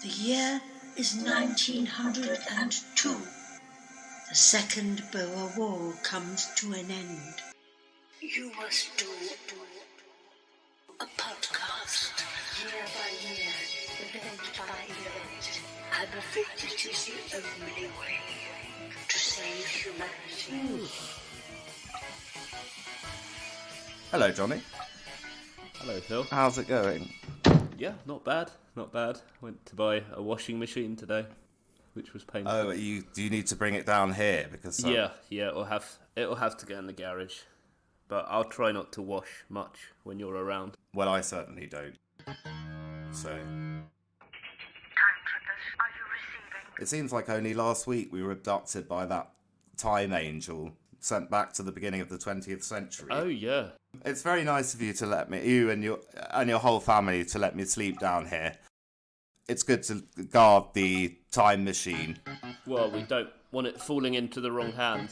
The year is 1902. The Second Boer War comes to an end. You must do a podcast year by year, event by event. I'm afraid it is the only way to save humanity. Hello, Johnny. Hello, Phil. How's it going? Yeah, not bad. Went to buy a washing machine today, which was painful. Oh, do you need to bring it down here because? Yeah, it'll have to go in the garage, but I'll try not to wash much when you're around. Well, I certainly don't. So. Time trippers, are you receiving? It seems like only last week we were abducted by that time angel sent back to the beginning of the 20th century. Oh yeah. It's very nice of you to let me, you and your whole family, to let me sleep down here. It's good to guard the time machine. Well, we don't want it falling into the wrong hands.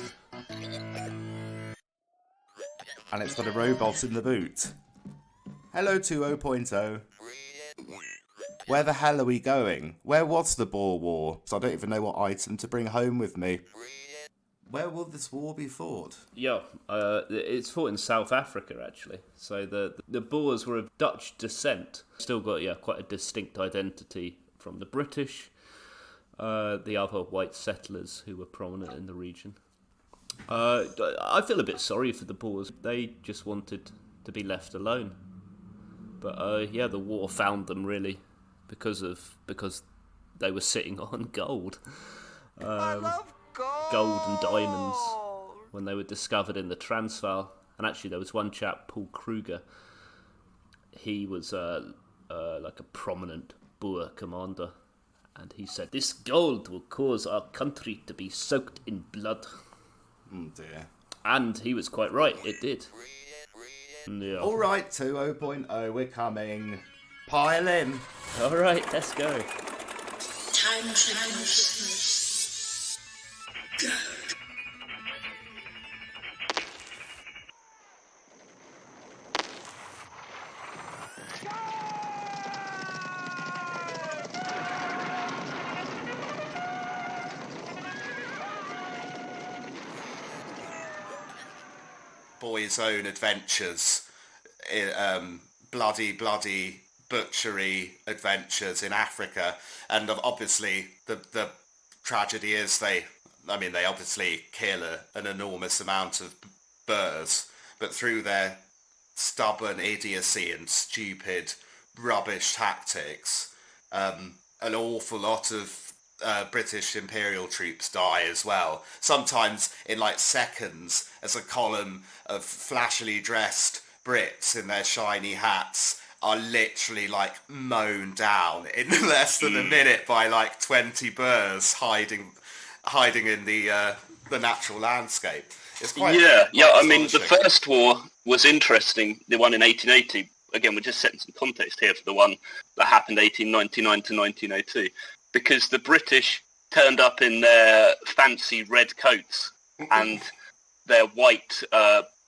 And it's got a robot in the boot. Hello, 2.0. Where the hell are we going? Where was the Boer War? So I don't even know what item to bring home with me. Where will this war be fought? Yeah, it's fought in South Africa, actually. So the Boers were of Dutch descent. Still got, quite a distinct identity from the British, the other white settlers who were prominent in the region. I feel a bit sorry for the Boers. They just wanted to be left alone. But, the war found them, really, because they were sitting on gold. I love gold and diamonds when they were discovered in the Transvaal. And actually there was one chap, Paul Kruger. He was like a prominent Boer commander, and he said, "This gold will cause our country to be soaked in blood." Oh dear. And he was quite right, it did. Yeah. Alright, 2.0, we're coming. Pile in. Alright, let's go. Time trippers. Go. Boy's own adventures, bloody butchery adventures in Africa, and obviously the tragedy is they obviously kill an enormous amount of Boers, but through their stubborn idiocy and stupid rubbish tactics, an awful lot of British Imperial troops die as well, sometimes in like seconds, as a column of flashily dressed Brits in their shiny hats are literally like mown down in less than a minute by like 20 Boers hiding in the natural landscape. It's quite I mean, the first war was interesting, the one in 1880. Again, we're just setting some context here for the one that happened 1899 to 1902. Because the British turned up in their fancy red coats and their white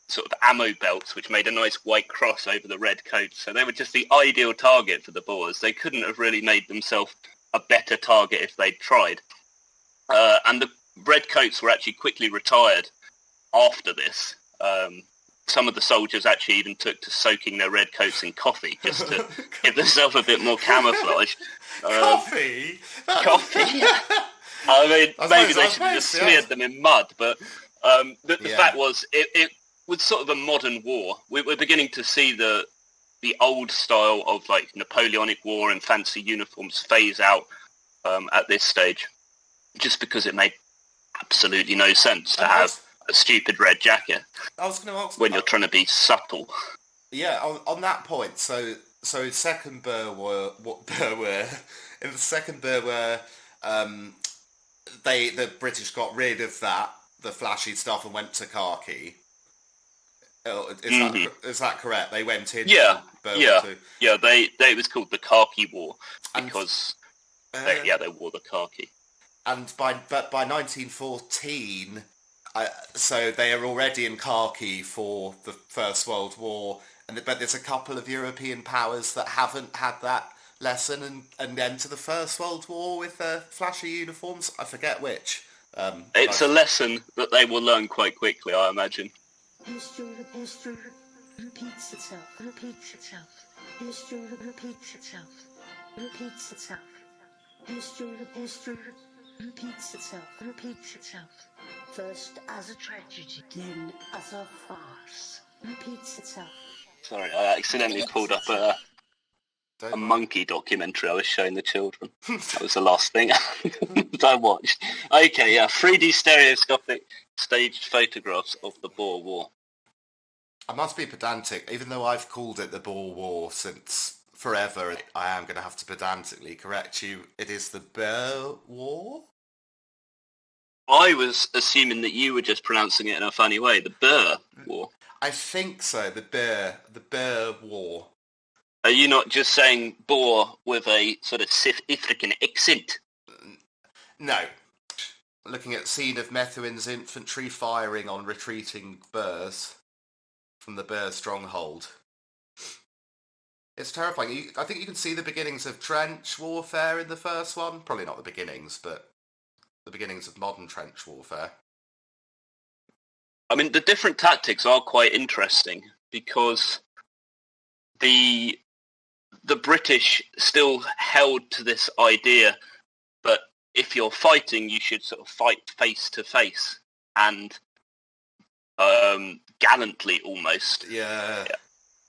sort of ammo belts, which made a nice white cross over the red coats. So they were just the ideal target for the Boers. They couldn't have really made themselves a better target if they'd tried. And the red coats were actually quickly retired after this. Some of the soldiers actually even took to soaking their red coats in coffee just to give themselves a bit more camouflage. Coffee? Coffee. I mean, maybe they should have just smeared them in mud, but the fact was, it was sort of a modern war. We're beginning to see the old style of like Napoleonic War and fancy uniforms phase out at this stage, just because it made absolutely no sense to have a stupid red jacket. I was going to ask when you're trying to be subtle. Yeah, on that point, so second Boer War, in the second Boer War, the British got rid of the flashy stuff and went to khaki. Is that correct? They went in. Yeah, Boer yeah, War II. yeah. It was called the Khaki War because they wore the khaki. And by 1914. So they are already in khaki for the First World War, but there's a couple of European powers that haven't had that lesson and enter the First World War with flashy uniforms. I forget which. It's a lesson that they will learn quite quickly, I imagine. History repeats itself, repeats itself. History repeats itself, repeats itself. History repeats itself, repeats itself. First as a tragedy, then as a farce. Repeats itself. Sorry, I accidentally pulled up a monkey documentary I was showing the children. That was the last thing I watched. Okay, yeah, 3D stereoscopic staged photographs of the Boer War. I must be pedantic, even though I've called it the Boer War since forever. I am going to have to pedantically correct you. It is the Boer War? I was assuming that you were just pronouncing it in a funny way, the Boer War. I think so, the Boer War. Are you not just saying Boer with a sort of South African accent? No. Looking at scene of Methuen infantry firing on retreating Boers from the Boer stronghold. It's terrifying. I think you can see the beginnings of trench warfare in the first one. Probably not the beginnings, but the beginnings of modern trench warfare. I mean, the different tactics are quite interesting because the British still held to this idea that if you're fighting, you should sort of fight face to face and gallantly almost. Yeah.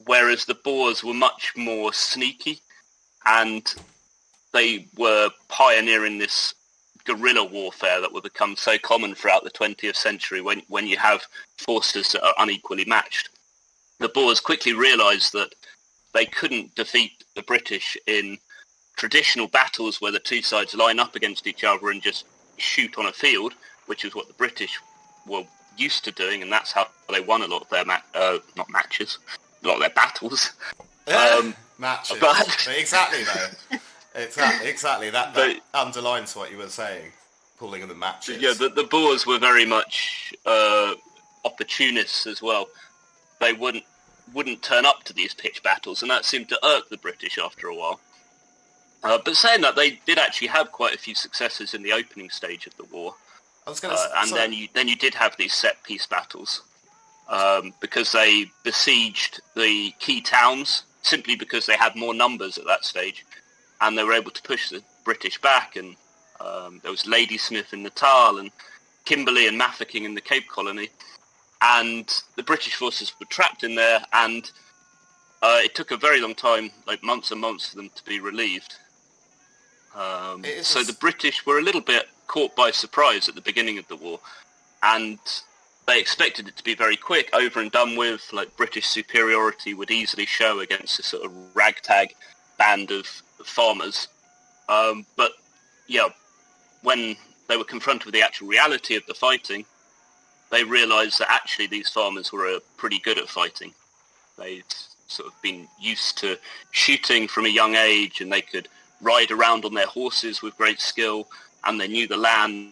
Whereas the Boers were much more sneaky, and they were pioneering this guerrilla warfare that would become so common throughout the 20th century when you have forces that are unequally matched. The Boers quickly realised that they couldn't defeat the British in traditional battles where the two sides line up against each other and just shoot on a field, which is what the British were used to doing, and that's how they won a lot of their a lot of their battles. Matches. But exactly, though. Exactly. That underlines what you were saying, calling them matches. Yeah, the Boers were very much opportunists as well. They wouldn't turn up to these pitched battles, and that seemed to irk the British after a while. But saying that, they did actually have quite a few successes in the opening stage of the war. I was going to then you did have these set piece battles because they besieged the key towns simply because they had more numbers at that stage, and they were able to push the British back. And there was Ladysmith in Natal and Kimberley and Mafeking in the Cape Colony, and the British forces were trapped in there, and it took a very long time, like months and months, for them to be relieved. So the British were a little bit caught by surprise at the beginning of the war, and they expected it to be very quick, over and done with, like British superiority would easily show against this sort of ragtag band of farmers. But yeah, when they were confronted with the actual reality of the fighting, they realised that actually these farmers were pretty good at fighting. They'd sort of been used to shooting from a young age, and they could ride around on their horses with great skill, and they knew the land.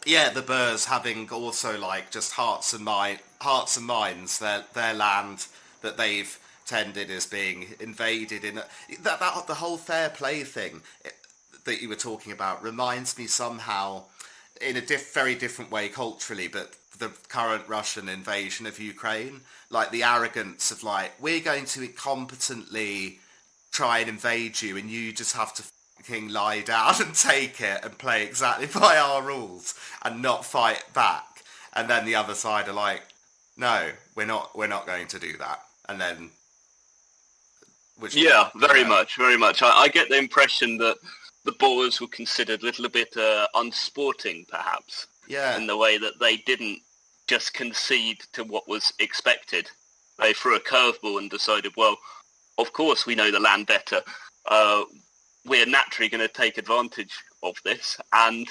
Yeah, the Boers having also like just hearts and minds, their land that they've tended is being invaded in that the whole fair play thing that you were talking about reminds me somehow in a very different way culturally, but the current Russian invasion of Ukraine, like the arrogance of like, we're going to incompetently try and invade you and you just have to fucking lie down and take it and play exactly by our rules and not fight back. And then the other side are like, no, we're not going to do that. And then very much. I get the impression that the Boers were considered a little bit unsporting, perhaps. Yeah. In the way that they didn't just concede to what was expected. They threw a curveball and decided, well, of course we know the land better. We're naturally going to take advantage of this and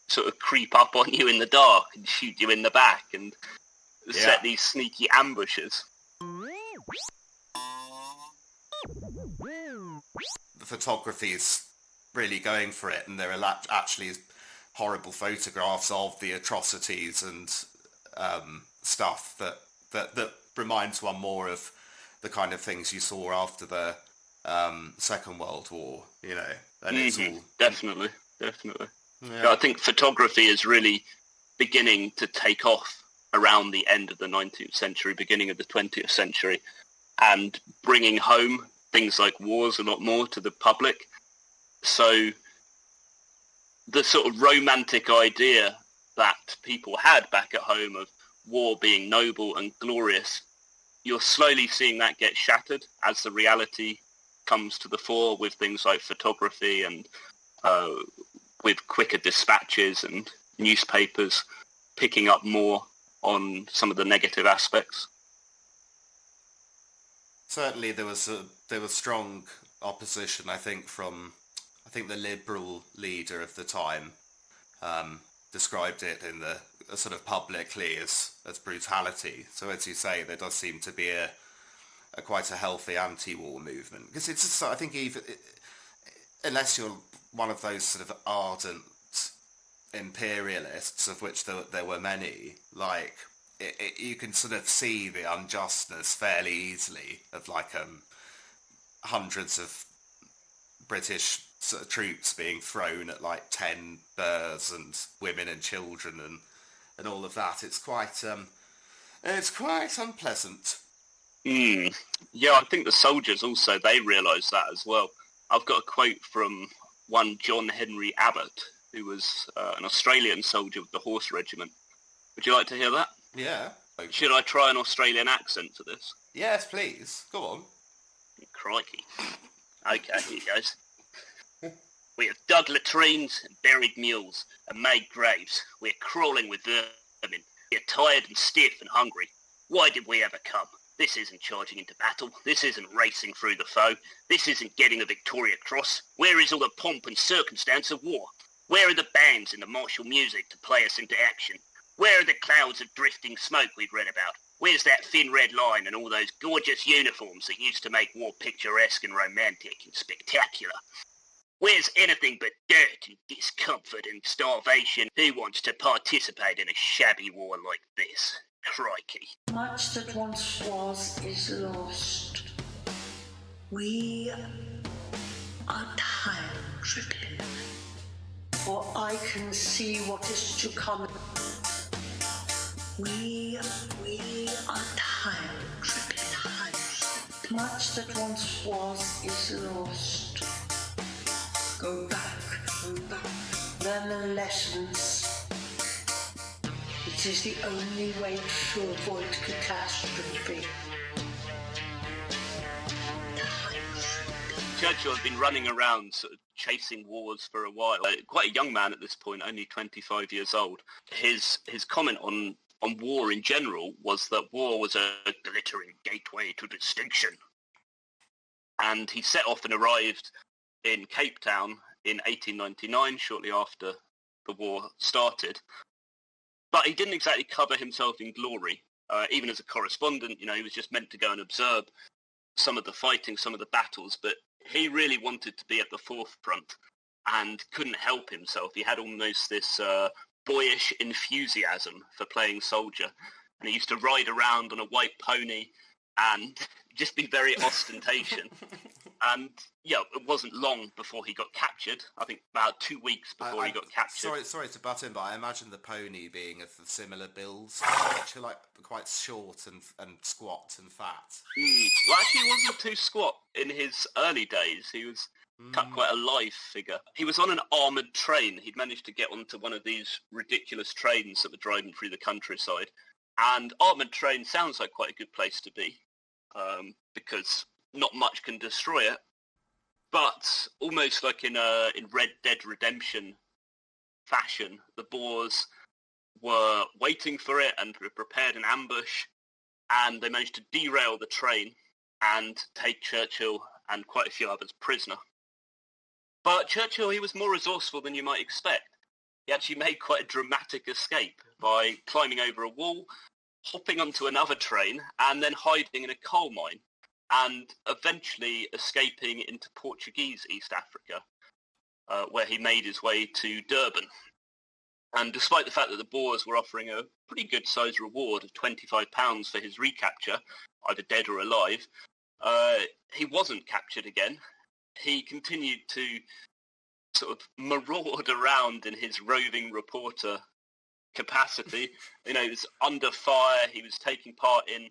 sort of creep up on you in the dark and shoot you in the back and set these sneaky ambushes. The photography is really going for it, and there are actually horrible photographs of the atrocities and stuff that reminds one more of the kind of things you saw after the Second World War, and it's all... Definitely. Yeah. I think photography is really beginning to take off around the end of the 19th century, beginning of the 20th century, and bringing home things like wars a lot more to the public. So the sort of romantic idea that people had back at home of war being noble and glorious, you're slowly seeing that get shattered as the reality comes to the fore with things like photography and with quicker dispatches and newspapers picking up more on some of the negative aspects. Certainly there was strong opposition, I think the Liberal leader of the time described it in the sort of publicly as brutality. So as you say, there does seem to be a quite a healthy anti-war movement, because it's just, I think, even unless you're one of those sort of ardent imperialists, of which there were many, like you can sort of see the unjustness fairly easily of like hundreds of British sort of troops being thrown at like 10 Boers and women and children and all of that. It's quite unpleasant. Yeah, I think the soldiers also, they realised that as well. I've got a quote from one John Henry Abbott, who was an Australian soldier with the Horse Regiment. Would you like to hear that? Yeah. Should I try an Australian accent for this? Yes, please. Go on. Crikey. Okay, here goes. We have dug latrines and buried mules and made graves. We're crawling with vermin. We're tired and stiff and hungry. Why did we ever come? This isn't charging into battle. This isn't racing through the foe. This isn't getting the Victoria Cross. Where is all the pomp and circumstance of war? Where are the bands and the martial music to play us into action? Where are the clouds of drifting smoke we've read about? Where's that thin red line and all those gorgeous uniforms that used to make war picturesque and romantic and spectacular? Where's anything but dirt and discomfort and starvation? Who wants to participate in a shabby war like this? Crikey. Much that once was is lost. We are time-tripping, for I can see what is to come. We are time-tripping. Much that once was is lost. Go back, learn the lessons. It is the only way to avoid catastrophe. Churchill had been running around sort of chasing wars for a while. Quite a young man at this point, only 25 years old. His comment on war in general was that war was a glittering gateway to distinction. And he set off and arrived in Cape Town in 1899, shortly after the war started. But he didn't exactly cover himself in glory. Even as a correspondent, he was just meant to go and observe some of the fighting, some of the battles, but he really wanted to be at the forefront and couldn't help himself. He had almost this boyish enthusiasm for playing soldier, and he used to ride around on a white pony and just be very ostentatious. And yeah, it wasn't long before he got captured. I think about 2 weeks before he got captured. Sorry to butt in, but I imagine the pony being of similar builds, actually like quite short and squat and fat. Well, actually, he wasn't too squat in his early days. He was cut quite a lithe figure. He was on an armoured train. He'd managed to get onto one of these ridiculous trains that were driving through the countryside. And armoured train sounds like quite a good place to be, because not much can destroy it. But almost like in Red Dead Redemption fashion, the Boers were waiting for it and prepared an ambush, and they managed to derail the train and take Churchill and quite a few others prisoner. But Churchill, he was more resourceful than you might expect. He actually made quite a dramatic escape by climbing over a wall, hopping onto another train, and then hiding in a coal mine, and eventually escaping into Portuguese East Africa, where he made his way to Durban. And despite the fact that the Boers were offering a pretty good sized reward of £25 for his recapture, either dead or alive, He wasn't captured again. He continued to sort of maraud around in his roving reporter capacity. He was under fire. He was taking part in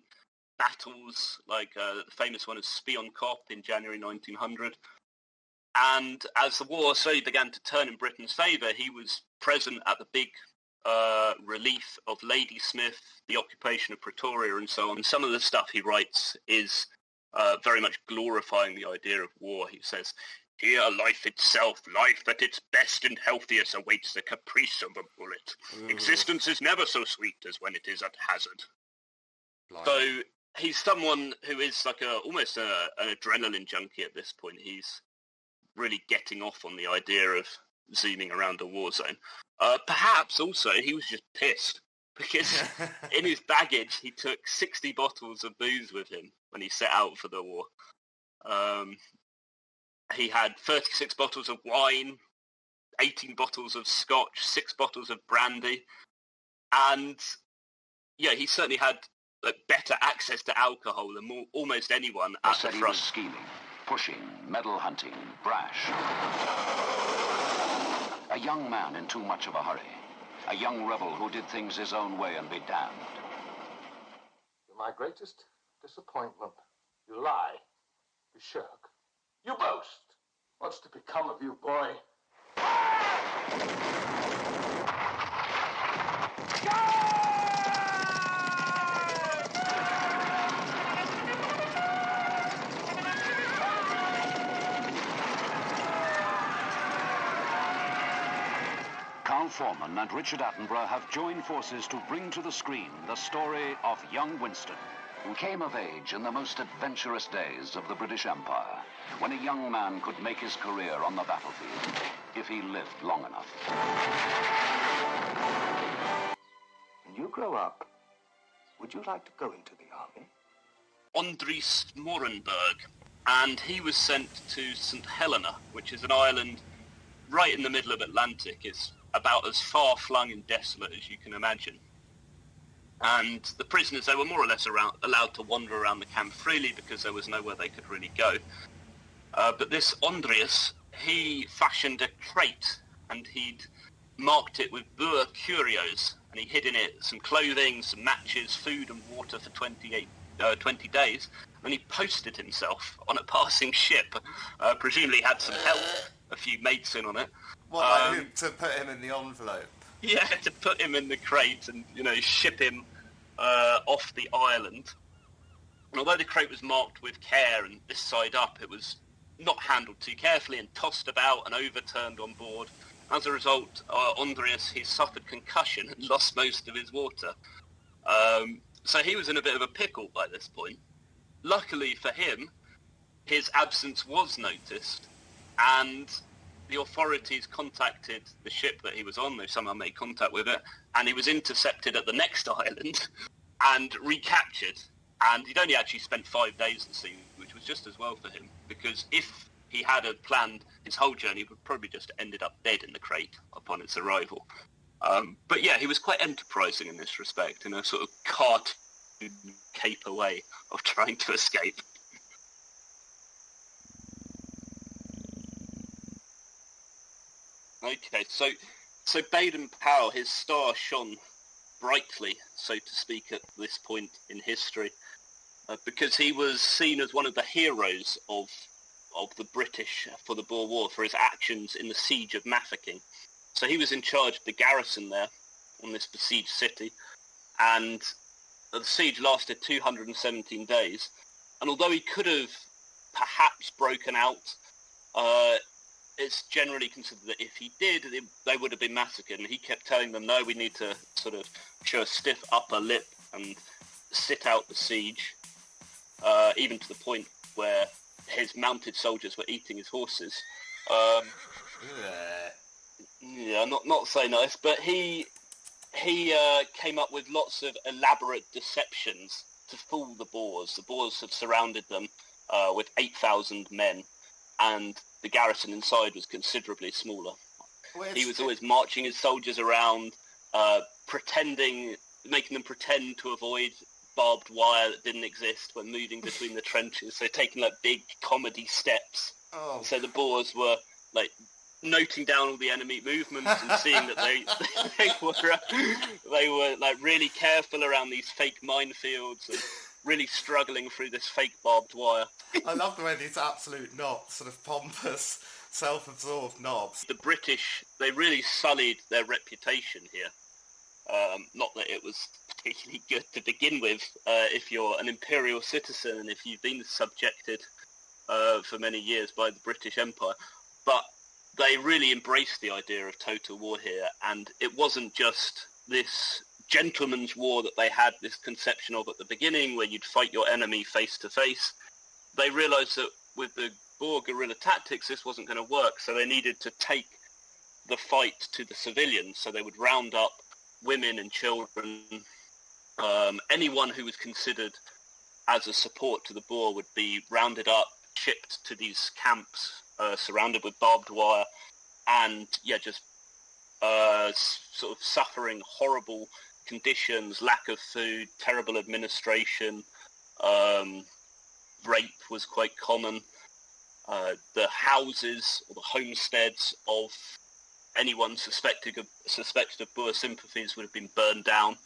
battles like the famous one of Spionkop in January 1900. And as the war slowly began to turn in Britain's favour, he was present at the big relief of Ladysmith, the occupation of Pretoria, and so on. Some of the stuff he writes is very much glorifying the idea of war. He says, "Here life itself, life at its best and healthiest, awaits the caprice of a bullet. Existence is never so sweet as when it is at hazard." So he's someone who is like almost an adrenaline junkie at this point. He's really getting off on the idea of zooming around a war zone. Perhaps also he was just pissed because in his baggage he took 60 bottles of booze with him when he set out for the war. He had 36 bottles of wine, 18 bottles of scotch, 6 bottles of brandy, and he certainly had better access to alcohol than almost anyone at the front. He was scheming, pushing, medal hunting, brash. A young man in too much of a hurry. A young rebel who did things his own way and be damned. You're my greatest disappointment. You lie. You shirk. You boast. What's to become of you, boy? Carl Foreman and Richard Attenborough have joined forces to bring to the screen the story of young Winston, who came of age in the most adventurous days of the British Empire, when a young man could make his career on the battlefield if he lived long enough. When you grow up, would you like to go into the army? Andries Morenberg, and he was sent to St. Helena, which is an island right in the middle of Atlantic. It's about as far-flung and desolate as you can imagine. And the prisoners, they were more or less allowed to wander around the camp freely because there was nowhere they could really go. But this Andries, he fashioned a crate and he'd marked it with Boer curios, and he hid in it some clothing, some matches, food and water for 20 days, and he posted himself on a passing ship. Presumably had some help, a few mates in on it. What, to put him in the envelope? Yeah, to put him in the crate and, ship him off the island. And although the crate was marked with care and this side up, it was not handled too carefully and tossed about and overturned on board. As a result, Andries, he suffered concussion and lost most of his water. So he was in a bit of a pickle by this point. Luckily for him, his absence was noticed, and the authorities contacted the ship that he was on. They somehow made contact with it, and he was intercepted at the next island and recaptured. And he'd only actually spent 5 days at sea, which was just as well for him, because if he had planned his whole journey, he would probably just ended up dead in the crate upon its arrival. But yeah, he was quite enterprising in this respect, in a sort of cartoon caper way of trying to escape. Okay, so Baden-Powell, his star shone brightly, so to speak, at this point in history, because he was seen as one of the heroes of the British for the Boer War for his actions in the siege of Mafeking. So he was in charge of the garrison there on this besieged city, and the siege lasted 217 days. And although he could have perhaps broken out, it's generally considered that if he did, they would have been massacred. And he kept telling them, no, we need to sort of show a stiff upper lip and sit out the siege, even to the point where his mounted soldiers were eating his horses. Yeah, not so nice. But he came up with lots of elaborate deceptions to fool the Boers. The Boers had surrounded them with 8,000 men, and the garrison inside was considerably smaller. He was always marching his soldiers around, making them pretend to avoid barbed wire that didn't exist when moving between the trenches. So taking like big comedy steps. Oh. So the Boers were like noting down all the enemy movements and seeing that they were like really careful around these fake minefields and really struggling through this fake barbed wire. I love the way these absolute knobs, sort of pompous, self-absorbed knobs. The British, they really sullied their reputation here. Not that it was particularly good to begin with, if you're an imperial citizen and if you've been subjected for many years by the British Empire. But they really embraced the idea of total war here, and it wasn't just this gentleman's war that they had this conception of at the beginning, where you'd fight your enemy face to face. They realised that with the Boer guerrilla tactics, this wasn't going to work, so they needed to take the fight to the civilians. So they would round up women and children. Anyone who was considered as a support to the Boer would be rounded up, shipped to these camps, surrounded with barbed wire, and just sort of suffering horrible conditions, lack of food, terrible administration. Rape was quite common. The houses or the homesteads of anyone suspected of Boer sympathies would have been burned down,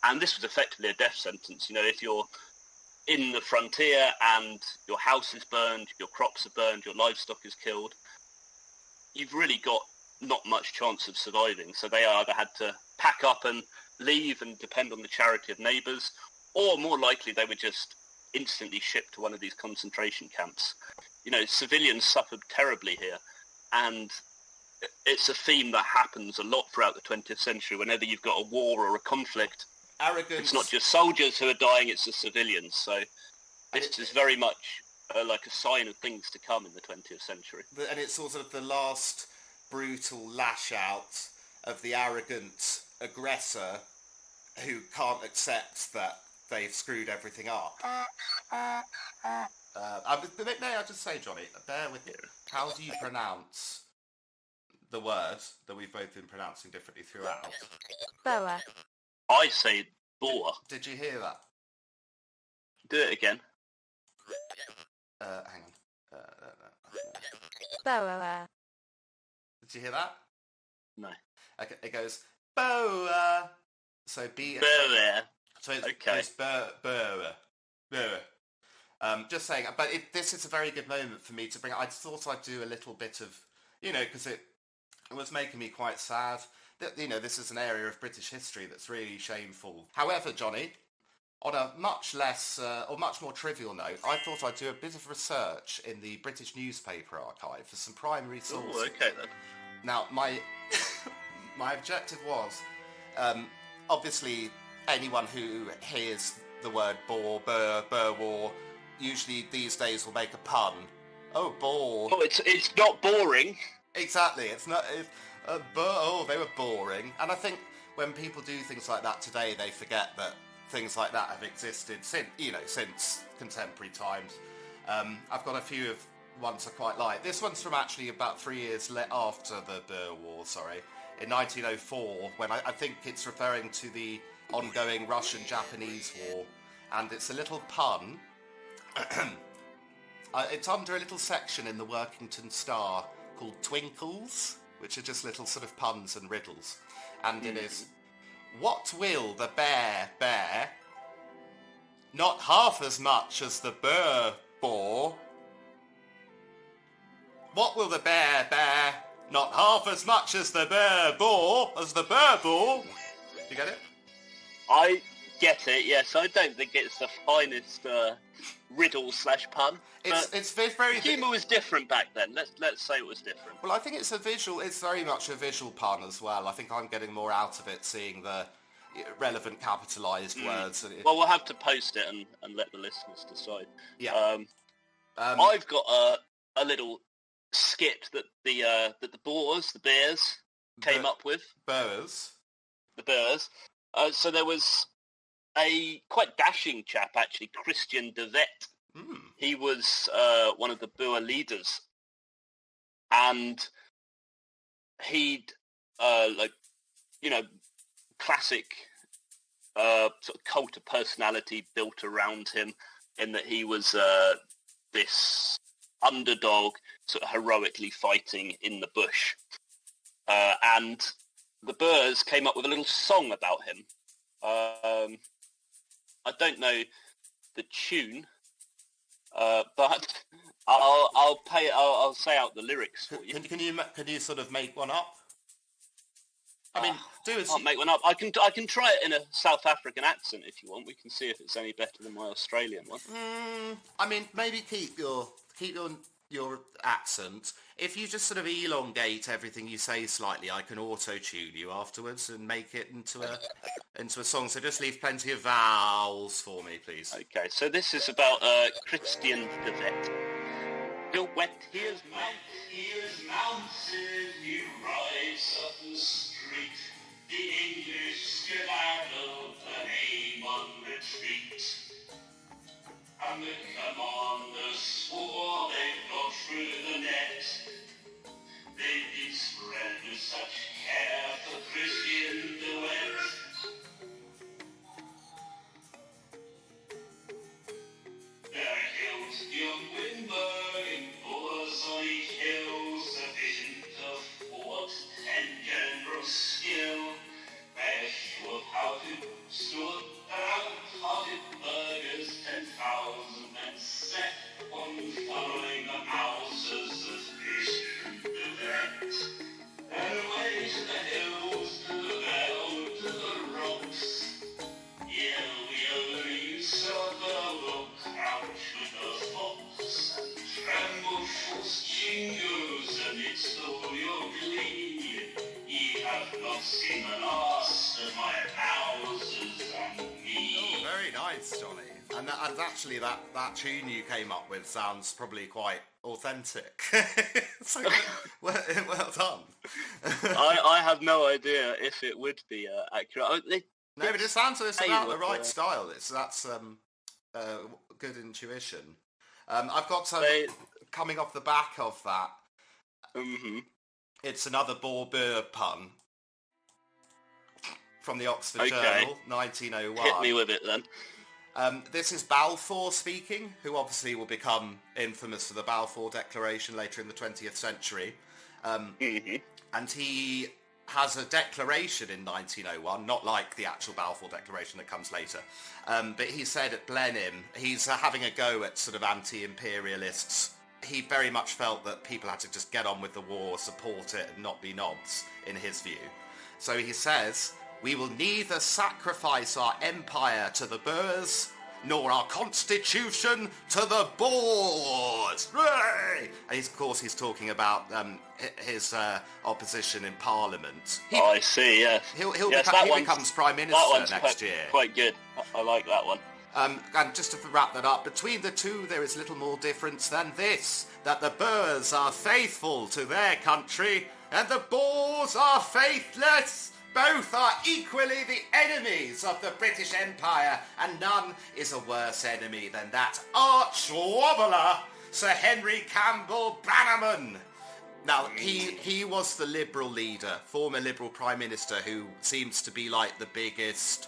and this was effectively a death sentence. You know, if you're in the frontier and your house is burned, your crops are burned, your livestock is killed, you've really got not much chance of surviving. So they either had to pack up and leave and depend on the charity of neighbours, or more likely they were just instantly shipped to one of these concentration camps. You know, civilians suffered terribly here, and it's a theme that happens a lot throughout the 20th century. Whenever you've got a war or a conflict, Arrogance. It's not just soldiers who are dying, it's the civilians. So this is very much like a sign of things to come in the 20th century. And it's sort of the last brutal lash out of the arrogant aggressor who can't accept that they've screwed everything up. May I just say, Johnny, bear with me. How do you pronounce the word that we've both been pronouncing differently throughout? Boer. I say Boer. Did you hear that? Do it again. Hang on. Boer. Did you hear that? No. Okay, it goes Boer. So B. Boer. So it's, Okay. it's Boer. Just saying, but this is a very good moment for me to bring. I thought I'd do a little bit of, because it was making me quite sad. That, this is an area of British history that's really shameful. However, Johnny, on a much less or much more trivial note, I thought I'd do a bit of research in the British newspaper archive for some primary sources. Oh, okay then. Now, my my objective was, obviously, anyone who hears the word Boer War, usually these days will make a pun. Oh, Boer. Oh, it's not boring. Exactly, it's not. They were boring. And I think when people do things like that today, they forget that things like that have existed since contemporary times. I've got a few of ones I quite like. This one's from actually about 3 years after the Boer War, in 1904, when I think it's referring to the ongoing Russian-Japanese War, and it's a little pun. It's under a little section in the Workington Star called Twinkles, which are just little sort of puns and riddles. And it is, what will the bear bear? Not half as much as the Boer bore. What will the bear bear? Not half as much as the Boer bore, You get it? I get it, yes. I don't think it's the finest riddle/pun. It's very Humour was different back then. Let's say it was different. Well, I think it's very much a visual pun as well. I think I'm getting more out of it seeing the relevant capitalised words. Well, we'll have to post it and let the listeners decide. Yeah. I've got a little skit that the Bears came up with. Boers. The Bears. So there was a quite dashing chap, actually, Christian de Vet. He was one of the Boer leaders, and he'd classic sort of cult of personality built around him, in that he was this underdog, sort of heroically fighting in the bush. And the Boers came up with a little song about him. I don't know the tune, but I'll say out the lyrics for you. Can you sort of make one up? I mean, I'll make one up. I can try it in a South African accent if you want. We can see if it's any better than my Australian one. I mean, maybe keep your accent. If you just sort of elongate everything you say slightly, I can auto-tune you afterwards and make it into a song. So just leave plenty of vowels for me, please. Okay, so this is about Christian de Wet. Go wet, here's mounted, you rise up the street. The English skedaddle, the aim on retreat. And the commanders swore they'd go through the net. They'd been spread with such care for Christian de Wet. Their hills, young Windberg and Boers on each hill, sufficient of fort and general skill. Their sure how to stood round-hearted burghers, 10,000 men set on following the houses of Christian de Wet. And away to the hills, to the vale, to the rocks. Yeah, we only saw the crouch with the fox, and tremble for jingles amidst all your glee. Ye have not seen the last of my houses and me. Oh, very nice, Johnny. And actually, that tune you came up with sounds probably quite authentic. So well done. I have no idea if it would be accurate. No, but it sounds about the right style. That's good intuition. I've got some coming off the back of that. Mm-hmm. It's another Boer pun from the Oxford Journal, 1901. Hit me with it then. This is Balfour speaking, who obviously will become infamous for the Balfour Declaration later in the 20th century. And he has a declaration in 1901, not like the actual Balfour Declaration that comes later. But he said at Blenheim, he's having a go at sort of anti-imperialists. He very much felt that people had to just get on with the war, support it, and not be knobs, in his view. So he says, "We will neither sacrifice our empire to the Boers, nor our constitution to the Boers." Hooray! And of course he's talking about his opposition in Parliament. I see, yes. He becomes Prime Minister next year. Quite good. I like that one. And just to wrap that up, between the two there is little more difference than this, that the Boers are faithful to their country and the Boers are faithless. Both are equally the enemies of the British Empire, and none is a worse enemy than that arch wobbler, Sir Henry Campbell Bannerman. Now, he was the Liberal leader, former Liberal Prime Minister, who seems to be like the biggest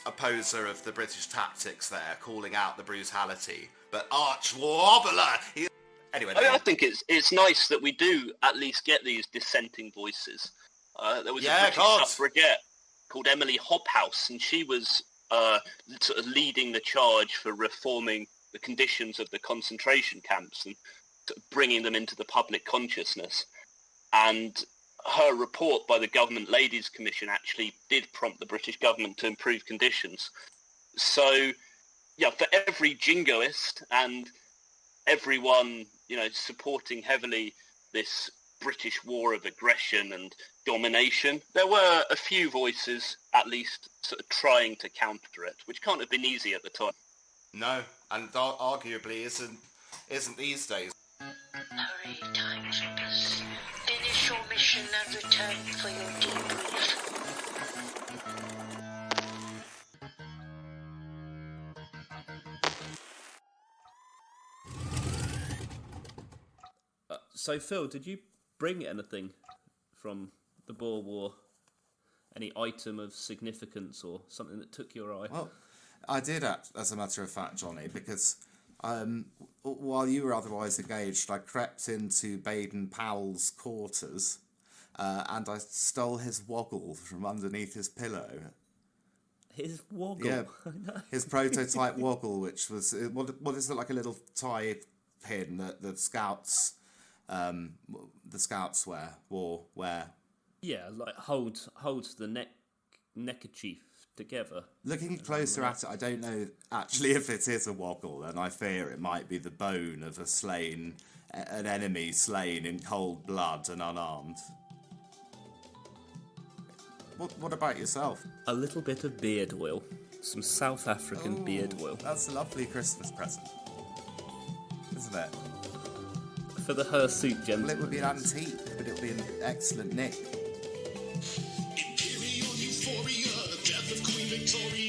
opposer of the British tactics there, calling out the brutality. But arch wobbler! Anyway, I think it's nice that we do at least get these dissenting voices. There was a British suffragette called Emily Hobhouse, and she was sort of leading the charge for reforming the conditions of the concentration camps and sort of bringing them into the public consciousness. And her report by the Government Ladies Commission actually did prompt the British government to improve conditions. So, yeah, for every jingoist and everyone, supporting heavily this British war of aggression and domination, there were a few voices, at least, sort of trying to counter it, which can't have been easy at the time. No, and arguably isn't these days. Hurry, timekeepers. Finish your mission and return for your debrief. So, Phil, did you bring anything from the Boer War? any item of significance or something that took your eye? Well, I did, as a matter of fact, Johnny, because while you were otherwise engaged, I crept into Baden-Powell's quarters and I stole his woggle from underneath his pillow. His woggle? Yeah, his prototype woggle, which was, what is it, like a little tie pin that the scouts wear. Yeah, like holds the neckerchief together. Looking closer at it, I don't know actually if it is a woggle, and I fear it might be the bone of an enemy slain in cold blood and unarmed. What about yourself? A little bit of beard oil. Some South African beard oil. That's a lovely Christmas present, isn't it? For the hirsute gentleman. Well, it would be an antique, but it would be an excellent nick. Imperial euphoria, death of Queen Victoria.